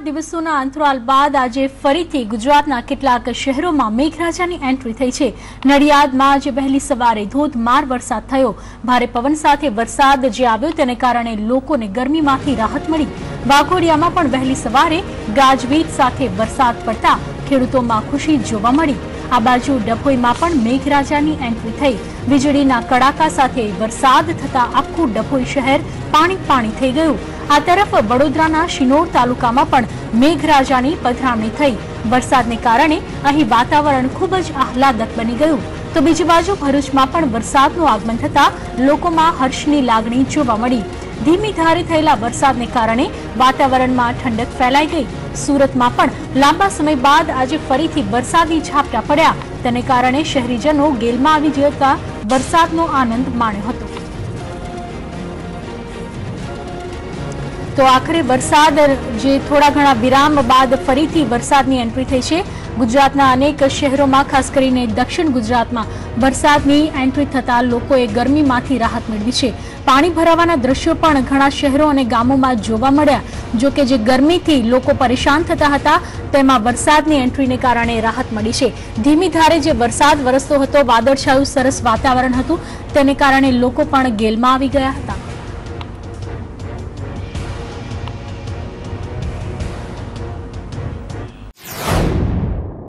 દિવસોના અંતરાલ બાદ આજે ફરીથી ગુજરાતના કેટલાક શહેરોમાં મેઘરાજાની એન્ટ્રી થઈ છે। નડિયાદમાં આજે વહેલી સવારે ધોધમાર વરસાદ થયો। ભારે પવન સાથે વરસાદ જે આવ્યો તેને કારણે લોકોને ગરમીમાંથી રાહત મળી। વાઘોડિયામાં પણ વહેલી સવારે ગાજવીજ સાથે વરસાદ પડતા ખેડૂતોમાં ખુશી જોવા મળી। આ બાજુ ડભોઈમાં પણ મેઘરાજાની એન્ટ્રી થઈ। વીજળીના કડાકા સાથે વરસાદ થતા આખું ડભોઈ શહેર પાણી પાણી થઈ ગયું। આ તરફ વડોદરાના શિનોર તાલુકામાં પણ મેઘરાજાની પધરામણી થઈ। વરસાદને કારણે અહીં વાતાવરણ ખૂબ જ આહલાદક બની ગયું। તો બીજી બાજુ ભરૂચમાં પણ વરસાદનું આગમન થતા લોકોમાં હર્ષની લાગણી જોવા મળી। ધીમી ધારે થયેલા વરસાદને કારણે વાતાવરણમાં ઠંડક ફેલાઈ ગઈ। સુરતમાં પણ લાંબા સમય બાદ આજે ફરીથી વરસાદી ઝાપટા પડ્યા। તેને કારણે શહેરીજનો ગેલમાં આવી જતા વરસાદનો આનંદ માણ્યો હતો। તો આખરે વરસાદ જે થોડા ઘણા વિરામ બાદ ફરીથી વરસાદની એન્ટ્રી થઈ છે। ગુજરાતના અનેક શહેરોમાં ખાસ કરીને દક્ષિણ ગુજરાતમાં વરસાદની એન્ટ્રી થતા લોકોએ ગરમીમાંથી રાહત મેળવી છે। પાણી ભરાવાના દ્રશ્યો પણ ઘણા શહેરો અને ગામોમાં જોવા મળ્યા। જો કે જે ગરમીથી લોકો પરેશાન થતા હતા તેમાં વરસાદની એન્ટ્રીને કારણે રાહત મળી છે। ધીમી ધારે જે વરસાદ વરસતો હતો, વાદળછાયું સરસ વાતાવરણ હતું, તેને કારણે લોકો પણ ગેલમાં આવી ગયા હતા।